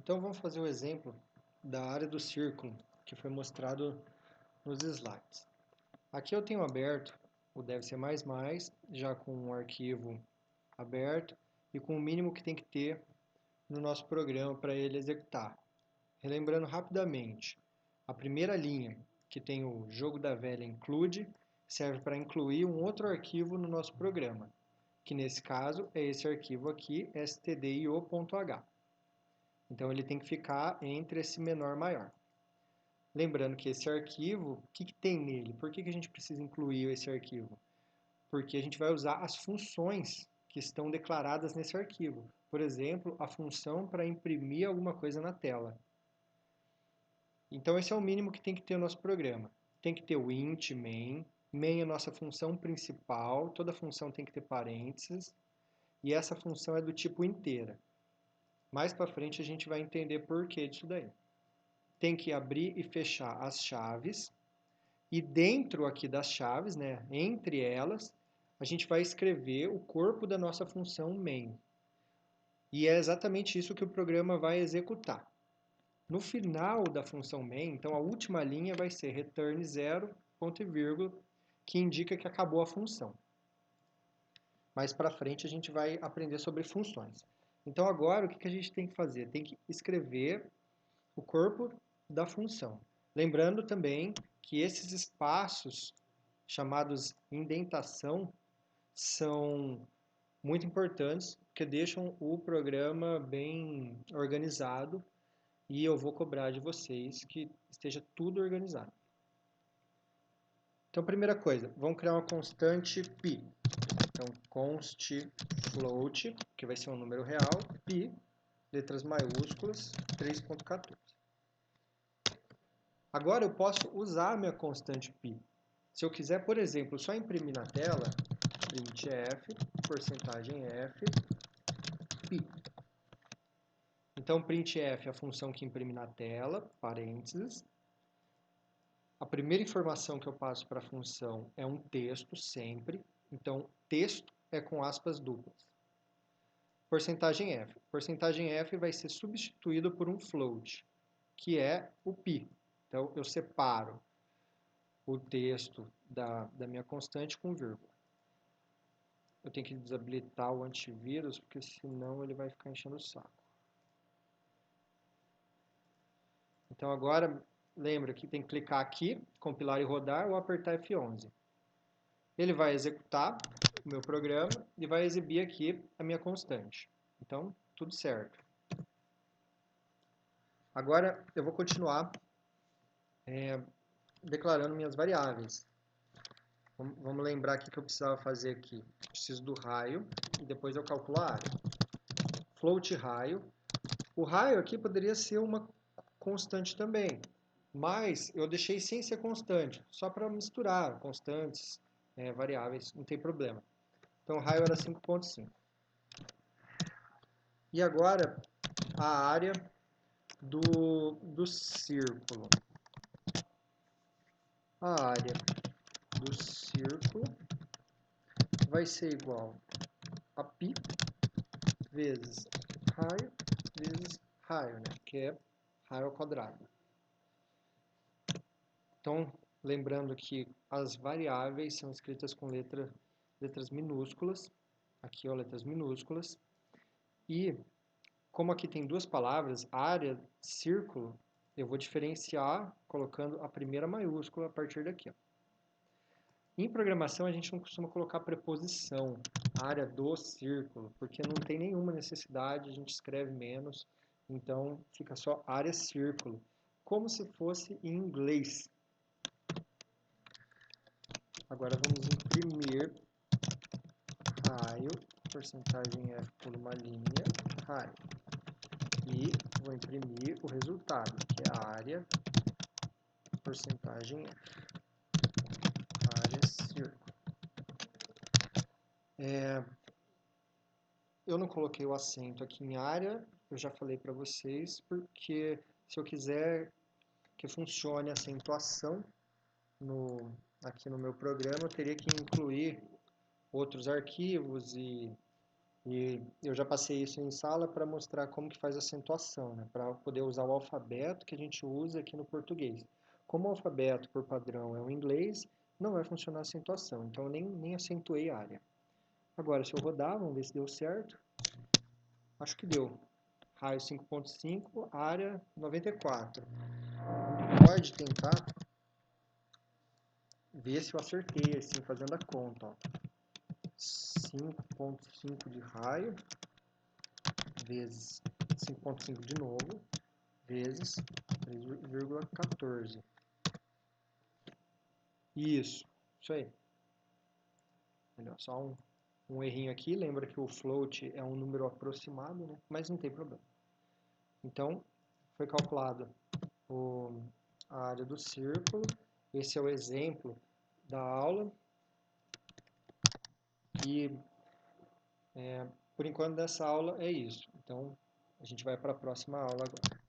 Então vamos fazer o exemplo da área do círculo que foi mostrado nos slides. Aqui eu tenho aberto o deve-ser já com um arquivo aberto e com o mínimo que tem que ter no nosso programa para ele executar. Relembrando rapidamente, a primeira linha, que tem o jogo da velha include, serve para incluir um outro arquivo no nosso programa, que nesse caso é esse arquivo aqui, stdio.h. Então ele tem que ficar entre esse menor e maior. Lembrando que esse arquivo, o que tem nele? Por que a gente precisa incluir esse arquivo? Porque a gente vai usar as funções que estão declaradas nesse arquivo. Por exemplo, a função para imprimir alguma coisa na tela. Então esse é o mínimo que tem que ter o nosso programa. Tem que ter o int main. Main é a nossa função principal. Toda função tem que ter parênteses. E essa função é do tipo inteira. Mais para frente a gente vai entender por que disso daí. Tem que abrir e fechar as chaves. E dentro aqui das chaves, né, entre elas, a gente vai escrever o corpo da nossa função main. E é exatamente isso que o programa vai executar. No final da função main, então a última linha vai ser return 0, ponto e vírgula, que indica que acabou a função. Mais para frente a gente vai aprender sobre funções. Então agora o que a gente tem que fazer? Tem que escrever o corpo da função. Lembrando também que esses espaços chamados indentação são muito importantes, porque deixam o programa bem organizado e eu vou cobrar de vocês que esteja tudo organizado. Então, primeira coisa, vamos criar uma constante π. Então, const float, que vai ser um número real, π, letras maiúsculas, 3.14. Agora eu posso usar a minha constante π. Se eu quiser, por exemplo, só imprimir na tela, printf, %f, π. Então, printf é a função que imprime na tela, parênteses. A primeira informação que eu passo para a função é um texto, sempre. Então, texto é com aspas duplas. %f. %f vai ser substituído por um float, que é o π. Então, eu separo o texto da minha constante com vírgula. Eu tenho que desabilitar o antivírus, porque senão ele vai ficar enchendo o saco. Então agora, lembra que tem que clicar aqui, compilar e rodar, ou apertar F11. Ele vai executar o meu programa e vai exibir aqui a minha constante. Então, tudo certo. Agora eu vou continuar declarando minhas variáveis. Vamos lembrar aqui que eu precisava fazer aqui. Preciso do raio e depois eu calculo a área. Float raio. O raio aqui poderia ser uma constante também, mas eu deixei sem ser constante, só para misturar constantes, variáveis, não tem problema. Então o raio era 5.5. E agora a área do círculo. A área do círculo vai ser igual a π vezes raio, né? Que é raio ao quadrado. Então, lembrando que as variáveis são escritas com letras minúsculas, aqui ó, letras minúsculas, e como aqui tem duas palavras, área, círculo, eu vou diferenciar colocando a primeira maiúscula a partir daqui. Ó. Em programação a gente não costuma colocar preposição, área do círculo, porque não tem nenhuma necessidade, a gente escreve menos, então fica só área círculo, como se fosse em inglês. Agora vamos imprimir raio, %f por uma linha, raio. E vou imprimir o resultado, que é a área, %f, área círculo. Eu não coloquei o acento aqui em área, eu já falei para vocês, porque se eu quiser que funcione a acentuação aqui no meu programa, eu teria que incluir outros arquivos e E eu já passei isso em sala para mostrar como que faz acentuação, né? Para poder usar o alfabeto que a gente usa aqui no português. Como o alfabeto por padrão é o inglês, não vai funcionar a acentuação, então eu nem acentuei a área. Agora, se eu rodar, vamos ver se deu certo. Acho que deu. Raio 5.5, área 94. Pode tentar ver se eu acertei, assim, fazendo a conta. 5.5 de raio, vezes 5.5 de novo, vezes 3,14. Isso aí. Só um errinho aqui, lembra que o float é um número aproximado, né? Mas não tem problema. Então, foi calculado a área do círculo. Esse é o exemplo da aula. E, por enquanto, dessa aula é isso. Então, a gente vai para a próxima aula agora.